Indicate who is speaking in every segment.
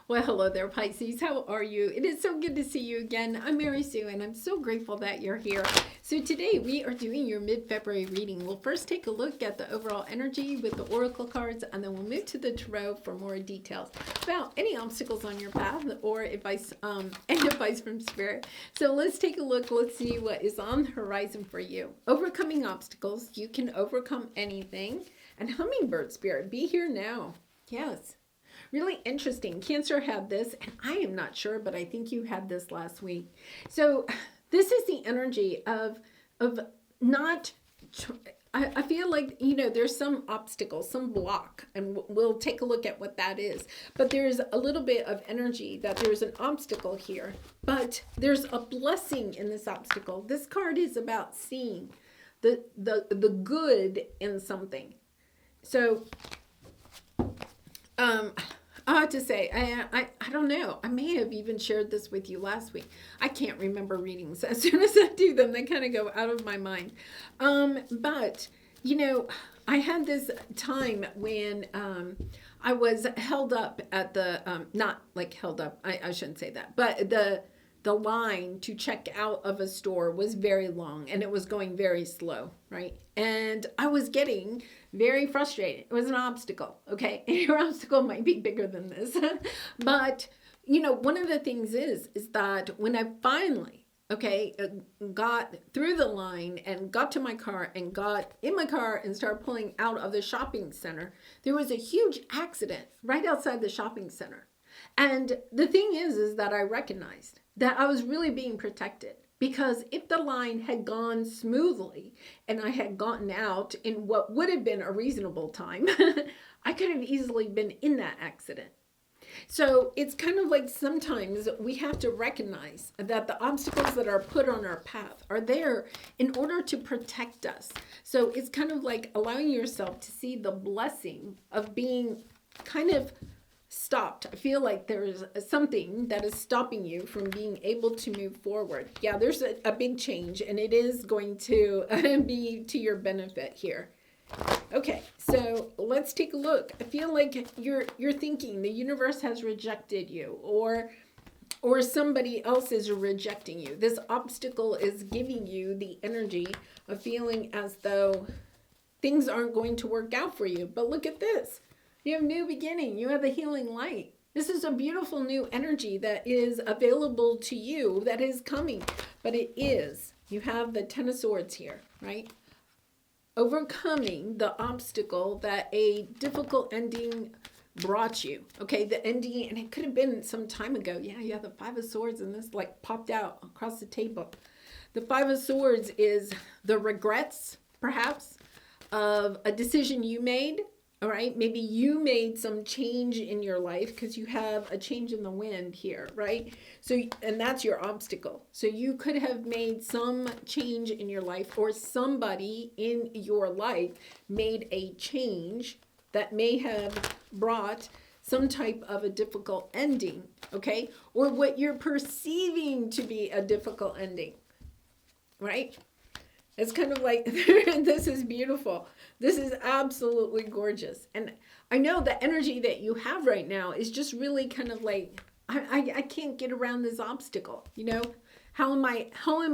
Speaker 1: Well, hello there, Pisces. How are you? It is so good to see you again. I'm Mary Sue, and I'm so grateful that you're here. So today we are doing your mid-February reading. We'll first take a look at the overall energy with the oracle cards, and then we'll move to the tarot for more details about any obstacles on your path or advice, and advice from Spirit. So let's take a look. Let's see what is on the horizon for you. Overcoming obstacles. You can overcome anything. And Hummingbird Spirit, be here now. Yes. Really interesting. Cancer had this, and I am not sure, but I think you had this last week. So this is the energy of not. I feel like, there's some obstacle, some block, and we'll take a look at what that is. But there's a little bit of energy that there's an obstacle here, but there's a blessing in this obstacle. This card is about seeing the good in something. So, I have to say, I don't know. I may have even shared this with you last week. I can't remember readings. As soon as I do them, they kind of go out of my mind. But, I had this time when I was held up at the, not like held up, I shouldn't say that, but the line to check out of a store was very long and it was going very slow, right? And I was getting very frustrated. It was an obstacle, okay? And your obstacle might be bigger than this. But, one of the things is that when I finally, got through the line and got to my car and got in my car and started pulling out of the shopping center, there was a huge accident right outside the shopping center. And the thing is that I recognized that I was really being protected, because if the line had gone smoothly and I had gotten out in what would have been a reasonable time, I could have easily been in that accident. So it's kind of like sometimes we have to recognize that the obstacles that are put on our path are there in order to protect us. So it's kind of like allowing yourself to see the blessing of being kind of stopped. I feel like there's something that is stopping you from being able to move forward. Yeah, there's a big change, and it is going to be to your benefit here. Okay, so let's take a look. I feel like you're thinking the universe has rejected you, or somebody else is rejecting you. This obstacle is giving you the energy of feeling as though things aren't going to work out for you. But look at this. You have new beginning. You have the healing light. This is a beautiful new energy that is available to you, that is coming. But it is. You have the Ten of Swords here, right? Overcoming the obstacle that a difficult ending brought you. Okay, the ending, and it could have been some time ago. Yeah, you have the Five of Swords, and this like popped out across the table. The Five of Swords is the regrets, perhaps, of a decision you made. All right, maybe you made some change in your life because you have a change in the wind here, right? So, and that's your obstacle. So you could have made some change in your life, or somebody in your life made a change that may have brought some type of a difficult ending, okay? Or what you're perceiving to be a difficult ending, right? It's kind of like, this is beautiful. This is absolutely gorgeous. And I know the energy that you have right now is just really kind of like, I can't get around this obstacle, How am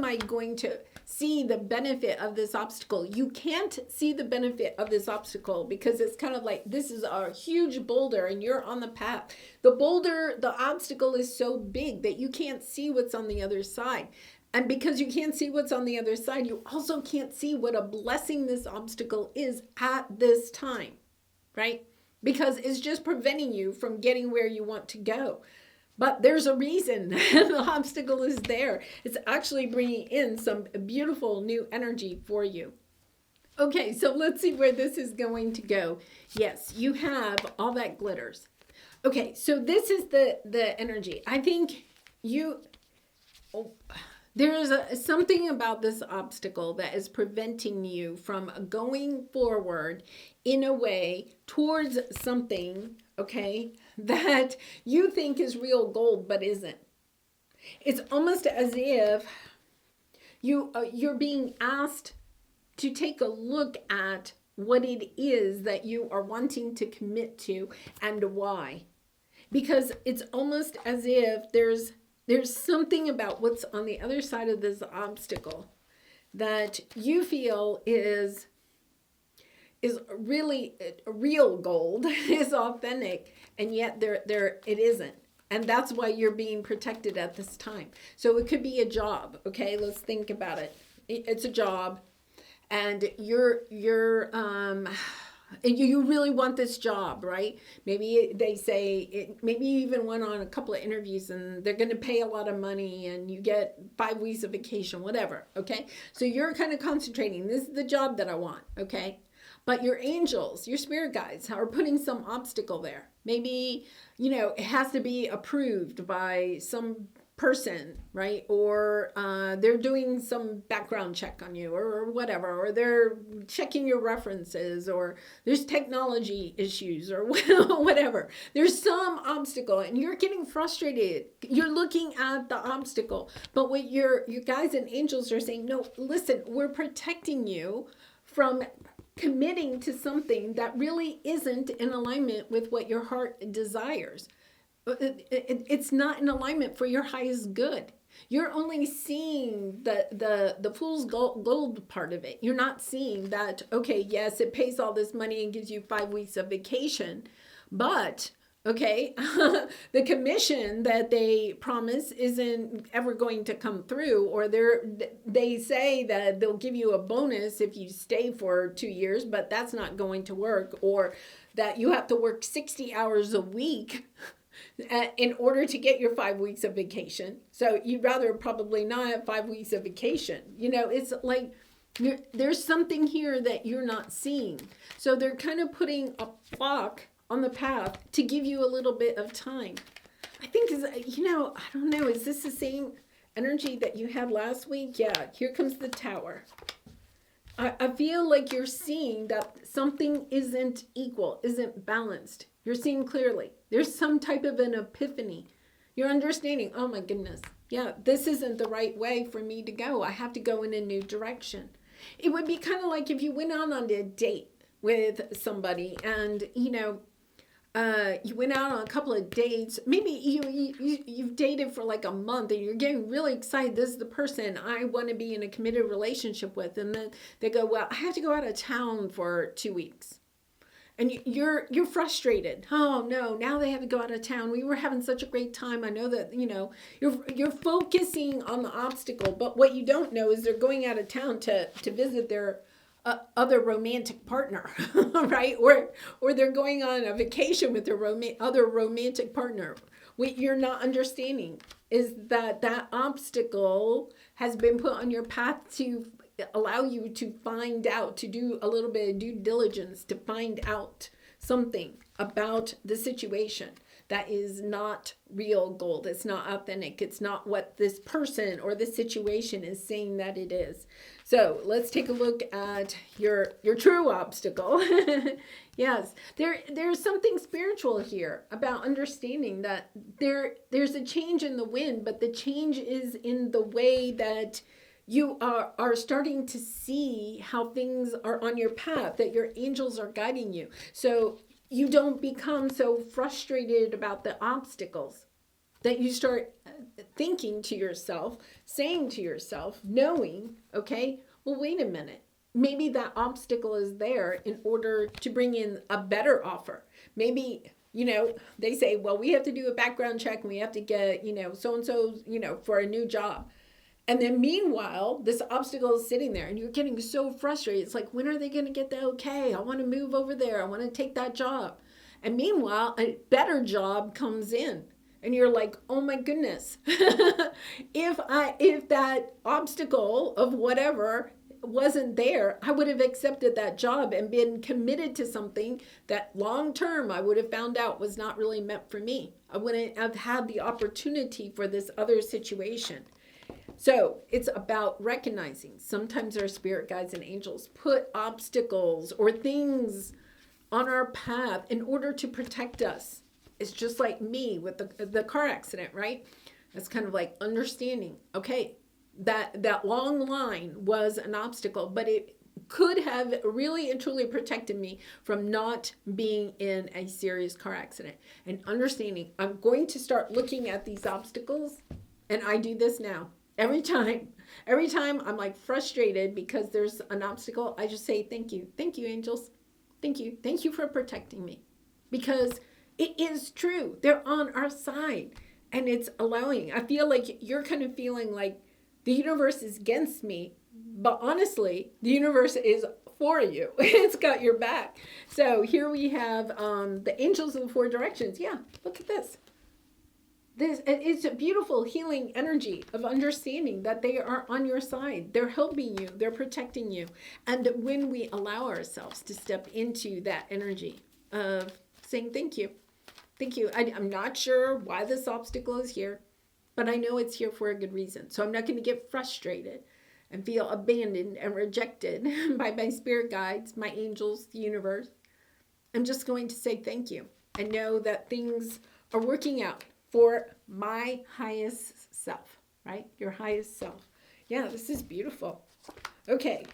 Speaker 1: I going to see the benefit of this obstacle? You can't see the benefit of this obstacle because it's kind of like, this is a huge boulder and you're on the path. The obstacle is so big that you can't see what's on the other side. And because you can't see what's on the other side, you also can't see what a blessing this obstacle is at this time, right? Because it's just preventing you from getting where you want to go. But there's a reason the obstacle is there. It's actually bringing in some beautiful new energy for you. Okay, so let's see where this is going to go. Yes, you have all that glitters. Okay, so this is the energy. I think there's something about this obstacle that is preventing you from going forward in a way towards something, okay, that you think is real gold but isn't. It's almost as if you're being asked to take a look at what it is that you are wanting to commit to and why. because it's almost as if there's something about what's on the other side of this obstacle that you feel is really real gold, is authentic, and yet there it isn't. And that's why you're being protected at this time. So it could be a job, okay? Let's think about it. It's a job, and you really want this job, right? Maybe they say maybe you even went on a couple of interviews and they're going to pay a lot of money and you get 5 weeks of vacation, whatever, okay? So you're kind of concentrating, this is the job that I want, okay? But your angels, your spirit guides are putting some obstacle there. Maybe, it has to be approved by some person, right? Or they're doing some background check on you or whatever, or they're checking your references, or there's technology issues or whatever. There's some obstacle and you're getting frustrated. You're looking at the obstacle. But what your guides and angels are saying, no, listen, we're protecting you from committing to something that really isn't in alignment with what your heart desires. It's not in alignment for your highest good. You're only seeing the fool's gold part of it. You're not seeing that, okay, yes, it pays all this money and gives you 5 weeks of vacation, but okay, the commission that they promise isn't ever going to come through, or they say that they'll give you a bonus if you stay for 2 years, but that's not going to work, or that you have to work 60 hours a week in order to get your 5 weeks of vacation. So you'd rather probably not have 5 weeks of vacation. It's like there's something here that you're not seeing. So they're kind of putting a block on the path to give you a little bit of time. I think, I don't know, is this the same energy that you had last week? Yeah, here comes the Tower. I feel like you're seeing that something isn't equal, isn't balanced. You're seeing clearly. There's some type of an epiphany. You're understanding, oh my goodness, yeah, this isn't the right way for me to go. I have to go in a new direction. It would be kind of like if you went out on a date with somebody and, you went out on a couple of dates. Maybe you've dated for like a month and you're getting really excited. This is the person I want to be in a committed relationship with. And then they go, well, I have to go out of town for 2 weeks. And you're frustrated. Oh no, now they have to go out of town. We were having such a great time. I know that, you're focusing on the obstacle, but what you don't know is they're going out of town to visit their other romantic partner, right? Or they're going on a vacation with their other romantic partner. What you're not understanding is that obstacle has been put on your path to allow you to find out, to do a little bit of due diligence, to find out something about the situation that is not real gold. It's not authentic. It's not what this person or this situation is saying that it is. So let's take a look at your true obstacle. Yes, there's something spiritual here about understanding that there's a change in the wind, but the change is in the way that you are starting to see how things are on your path, that your angels are guiding you. So you don't become so frustrated about the obstacles, that you start thinking to yourself, saying to yourself, knowing, okay, well, wait a minute. Maybe that obstacle is there in order to bring in a better offer. Maybe, they say, well, we have to do a background check and we have to get, so-and-so, for a new job. And then meanwhile, this obstacle is sitting there and you're getting so frustrated. It's like, when are they going to get the okay? I want to move over there. I want to take that job. And meanwhile, a better job comes in and you're like, oh my goodness. If that obstacle of whatever wasn't there, I would have accepted that job and been committed to something that long term I would have found out was not really meant for me. I wouldn't have had the opportunity for this other situation. So it's about recognizing sometimes our spirit guides and angels put obstacles or things on our path in order to protect us. It's just like me with the car accident, right? It's kind of like understanding, okay, that long line was an obstacle, but it could have really and truly protected me from not being in a serious car accident. And understanding, I'm going to start looking at these obstacles, and I do this now. Every time I'm like frustrated because there's an obstacle, I just say, thank you, angels. Thank you for protecting me. Because it is true, they're on our side, and it's allowing. I feel like you're kind of feeling like the universe is against me, but honestly, the universe is for you. It's got your back. So here we have the angels of the four directions. Yeah, look at this. It's a beautiful healing energy of understanding that they are on your side. They're helping you. They're protecting you. And when we allow ourselves to step into that energy of saying thank you. Thank you. I'm not sure why this obstacle is here, but I know it's here for a good reason. So I'm not going to get frustrated and feel abandoned and rejected by my spirit guides, my angels, the universe. I'm just going to say thank you and know that things are working out for my highest self, right? Your highest self. Yeah, this is beautiful. Okay.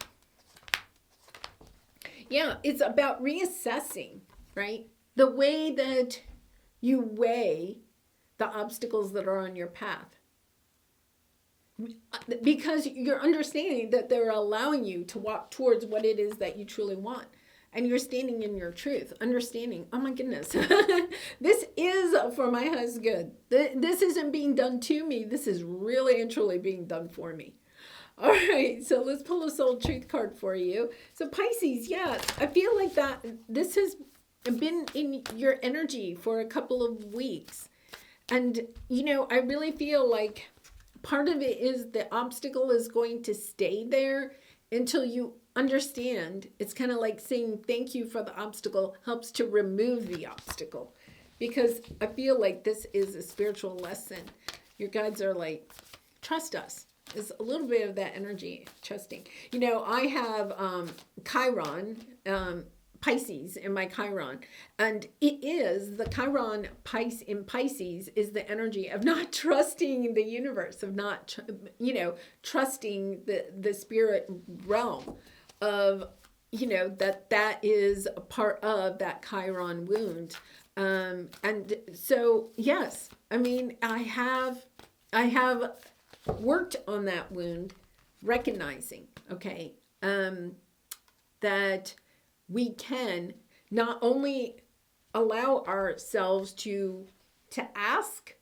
Speaker 1: Yeah, it's about reassessing, right? The way that you weigh the obstacles that are on your path. Because you're understanding that they're allowing you to walk towards what it is that you truly want. And you're standing in your truth, understanding, oh my goodness, this is for my highest good. This isn't being done to me. This is really and truly being done for me. All right, so let's pull a soul truth card for you. So Pisces, yeah, I feel like that this has been in your energy for a couple of weeks. And, you know, I really feel like part of it is the obstacle is going to stay there until you understand. It's kind of like saying thank you for the obstacle helps to remove the obstacle, because I feel like this is a spiritual lesson. Your guides are like, trust us. There's a little bit of that energy, trusting. You know, I have Chiron, Pisces in my Chiron, and it is the Chiron in Pisces is the energy of not trusting the universe, of not, trusting the spirit realm, of, that is a part of that Chiron wound. And so, yes, I mean, I have worked on that wound, recognizing, okay, that we can not only allow ourselves to ask,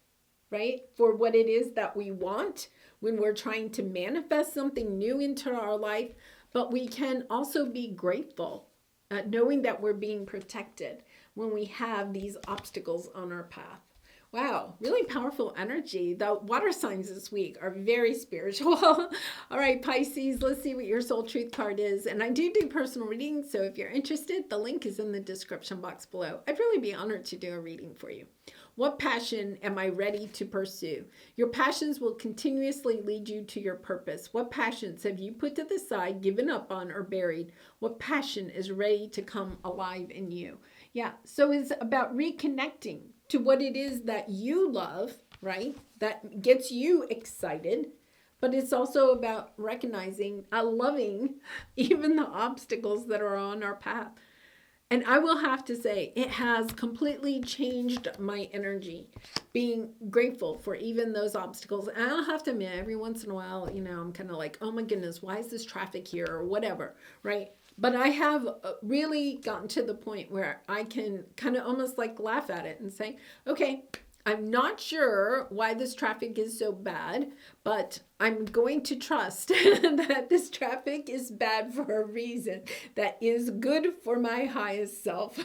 Speaker 1: right, for what it is that we want when we're trying to manifest something new into our life, but we can also be grateful, knowing that we're being protected when we have these obstacles on our path. Wow, really powerful energy. The water signs this week are very spiritual. All right, Pisces, let's see what your soul truth card is. And I do personal readings, so if you're interested, the link is in the description box below. I'd really be honored to do a reading for you. What passion am I ready to pursue? Your passions will continuously lead you to your purpose. What passions have you put to the side, given up on, or buried? What passion is ready to come alive in you? Yeah, so it's about reconnecting to what it is that you love, right? That gets you excited. But it's also about recognizing, loving even the obstacles that are on our path. And I will have to say, it has completely changed my energy, being grateful for even those obstacles. And I'll have to admit, every once in a while, I'm kind of like, oh my goodness, why is this traffic here, or whatever, right? But I have really gotten to the point where I can kind of almost like laugh at it and say, okay, I'm not sure why this traffic is so bad, but I'm going to trust that this traffic is bad for a reason that is good for my highest self.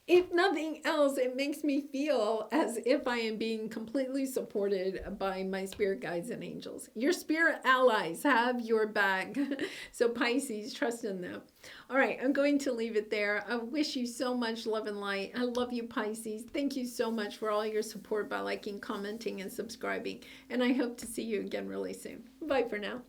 Speaker 1: If nothing else, it makes me feel as if I am being completely supported by my spirit guides and angels. Your spirit allies have your back. So Pisces, trust in them. All right, I'm going to leave it there. I wish you so much love and light. I love you, Pisces. Thank you so much for all your support by liking, commenting, and subscribing. And I hope to see you again really soon. Bye for now.